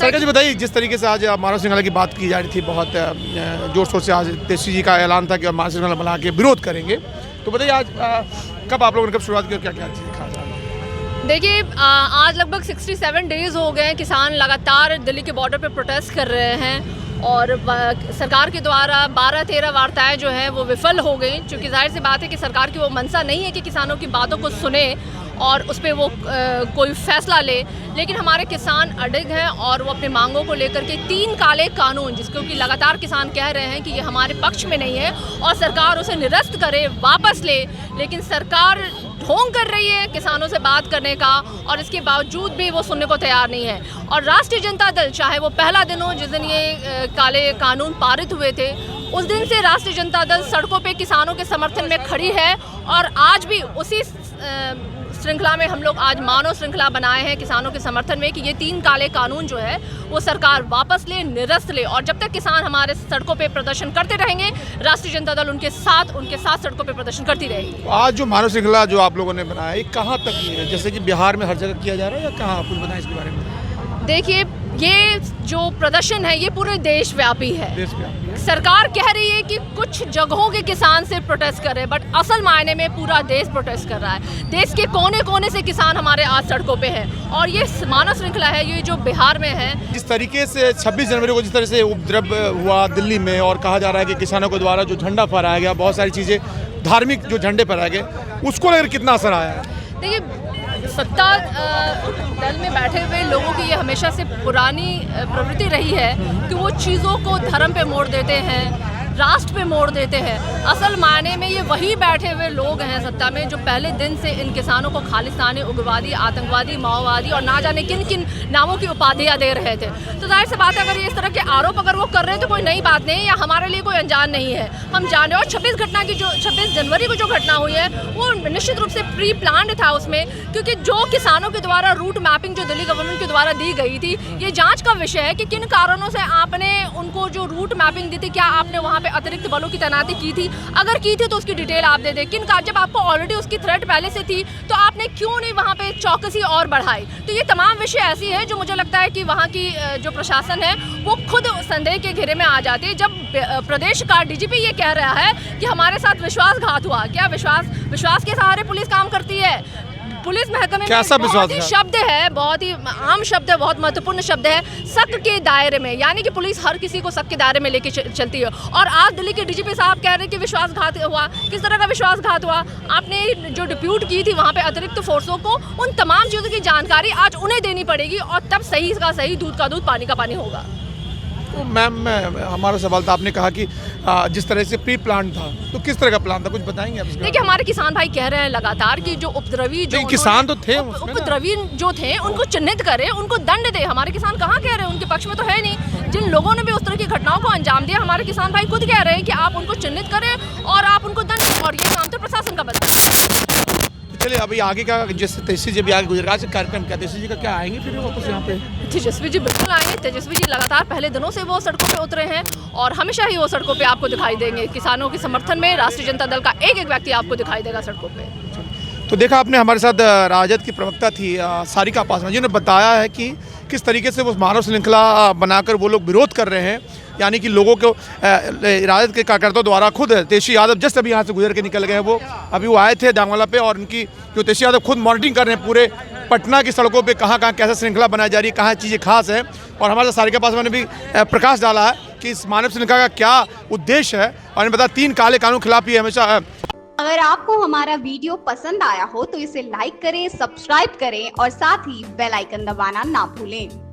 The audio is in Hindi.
सरकार जी बताइए, जिस तरीके से आज मानव श्रृंखला की बात की जा रही थी, बहुत जोर शोर से आज तेजस्वी जी का ऐलान था कि मानव श्रृंखला बना के विरोध करेंगे, तो बताइए आज कब आप लोगों ने कब शुरुआत की और क्या क्या चीज़ कहा जा रहा है? देखिए, आज लगभग 67 डेज़ हो गए हैं, किसान लगातार दिल्ली के बॉर्डर पे प्रोटेस्ट कर रहे हैं और सरकार के द्वारा 12-13 वार्ताएं जो हैं वो विफल हो गई, क्योंकि जाहिर सी बात है कि सरकार की वो मंशा नहीं है कि किसानों की बातों को सुने और उस पर वो कोई फैसला ले। लेकिन हमारे किसान अडिग हैं और वो अपनी मांगों को लेकर के 3 काले कानून, जिसको कि लगातार किसान कह रहे हैं कि ये हमारे पक्ष में नहीं है और सरकार उसे निरस्त करे, वापस ले, लेकिन सरकार ढोंग कर रही है किसानों से बात करने का और इसके बावजूद भी वो सुनने को तैयार नहीं है। और राष्ट्रीय जनता दल, चाहे वो पहला दिन हो जिस दिन ये काले कानून पारित हुए थे, उस दिन से राष्ट्रीय जनता दल सड़कों पे किसानों के समर्थन में खड़ी है और आज भी उसी श्रृंखला में हम लोग आज मानव श्रृंखला बनाए हैं किसानों के समर्थन में कि ये 3 काले कानून जो है वो सरकार वापस ले, निरस्त ले। और जब तक किसान हमारे सड़कों पे प्रदर्शन करते रहेंगे, राष्ट्रीय जनता दल उनके साथ सड़कों पे प्रदर्शन करती रहेगी। आज जो मानव श्रृंखला जो आप लोगों ने बनाया है, कहाँ तक ये है? जैसे कि बिहार में हर जगह किया जा रहा है या कहाँ, कुछ बताएं इसके बारे में। देखिए, ये जो प्रदर्शन है ये पूरे देशव्यापी है। देशव्यापी है। सरकार कह रही है कि कुछ जगहों के किसान सिर्फ प्रोटेस्ट कर रहे हैं, बट असल मायने में पूरा देश प्रोटेस्ट कर रहा है। देश के कोने कोने से किसान हमारे आज सड़कों पे हैं और ये मानव श्रृंखला है ये जो बिहार में है। जिस तरीके से 26 जनवरी को जिस तरह से उपद्रव हुआ दिल्ली में और कहा जा रहा है कि किसानों के द्वारा जो झंडा फहराया गया, बहुत सारी चीज़ें धार्मिक जो झंडे फहराए गए, उसको लेकर कितना असर आया है? देखिए, सत्ता दल में बैठे हुए लोगों की ये हमेशा से पुरानी प्रवृत्ति रही है कि वो चीज़ों को धर्म पे मोड़ देते हैं, राष्ट्र पे मोड़ देते हैं। असल मायने में ये वही बैठे हुए लोग हैं सत्ता में जो पहले दिन से इन किसानों को खालिस्तानी, उग्रवादी, आतंकवादी, माओवादी और ना जाने किन किन नामों की उपाधियां दे रहे थे। तो जाहिर सी बात है, अगर ये इस तरह के आरोप अगर वो कर रहे हैं तो कोई नई बात नहीं है या हमारे लिए कोई अनजान नहीं है, हम जाने। और 26 जनवरी को जो घटना हुई है वो निश्चित रूप से प्री प्लान्ड था उसमें, क्योंकि जो किसानों के द्वारा रूट मैपिंग जो दिल्ली गवर्नमेंट के द्वारा दी गई थी, ये जाँच का विषय है कि किन कारणों से आपने उनको जो रूट मैपिंग दी थी, क्या आपने वहाँ अतिरिक्त बलों की तैनाती की थी, अगर की थी तो उसकी डिटेल आप दे दें। किन का, जब आपको ऑलरेडी उसकी थ्रेट पहले से थी तो आपने क्यों नहीं वहाँ पे चौकसी और बढ़ाई? तो ये तमाम विषय ऐसी है जो मुझे लगता है कि वहाँ की जो प्रशासन है वो खुद संदेह के घेरे में आ जाती है। जब प्रदेश का डीजीपी ये कह रहा है कि हमारे साथ विश्वासघात हुआ, क्या विश्वास के सहारे पुलिस काम करती है? पुलिस महकमे में बहुत ही शब्द है, बहुत ही आम शब्द है, बहुत महत्वपूर्ण शब्द है, शक के दायरे में, यानी कि पुलिस हर किसी को शक के दायरे में लेके चलती है। और आज दिल्ली के डीजीपी साहब कह रहे हैं कि विश्वासघात हुआ। किस तरह का विश्वासघात हुआ? आपने जो डिप्यूट की थी वहाँ पे अतिरिक्त फोर्सों को, उन तमाम चीज़ों की जानकारी आज उन्हें देनी पड़ेगी और तब सही का सही, दूध का दूध, पानी का पानी होगा। तो मैम, हमारा सवाल था, आपने कहा कि जिस तरह से प्री प्लान था, तो किस तरह का प्लान था, कुछ बताएंगे आप? देखिए, हमारे किसान भाई कह रहे हैं लगातार कि जो उपद्रवी जो किसान तो थे, उपद्रवी जो थे उनको चिन्हित करें, उनको दंड दे। हमारे किसान कहाँ कह रहे हैं, उनके पक्ष में तो है नहीं। जिन लोगों ने भी उस तरह की घटनाओं को अंजाम दिया, हमारे किसान भाई खुद कह रहे हैं कि आप उनको चिन्हित करें और आप उनको दंड दें, और ये काम तो प्रशासन का बनता है। चलिए, अभी आगे का, जैसे तेजस्वी जी भी आगे गुजरात से कार्यक्रम क्या, तेजस्वी जी का क्या आएंगे फिर वापस यहाँ पे? तेजस्वी जी बिल्कुल आएंगे। तेजस्वी जी लगातार पहले दिनों से वो सड़कों पे उतरे हैं और हमेशा ही वो सड़कों पे आपको दिखाई देंगे। किसानों के समर्थन में राष्ट्रीय जनता दल का एक एक व्यक्ति आपको दिखाई देगा सड़कों पे। तो देखा आपने, हमारे साथ राजद की प्रवक्ता थी सारिका पासवान जी ने बताया है कि किस तरीके से वो मानव श्रृंखला बनाकर वो लोग विरोध कर रहे हैं, यानी कि लोगों को राजद के कार्यकर्ताओं द्वारा खुद तेजस्वी यादव जस्ट अभी यहाँ से गुजर के निकल गए हैं, वो आए थे डांगवाला पे, और उनकी जो तेजस्वी यादव खुद मॉनिटरिंग कर रहे हैं पूरे पटना की सड़कों पे, कहाँ कहाँ कैसे श्रृंखला बनाई जा रही है, कहाँ चीज़ें खास है। और हमारे साथ सारिका पासवान ने भी प्रकाश डाला है कि इस मानव श्रृंखला का क्या उद्देश्य है, और बताया 3 काले कानून खिलाफ ही हमेशा। अगर आपको हमारा वीडियो पसंद आया हो तो इसे लाइक करें, सब्सक्राइब करें और साथ ही बेल आइकन दबाना ना भूलें।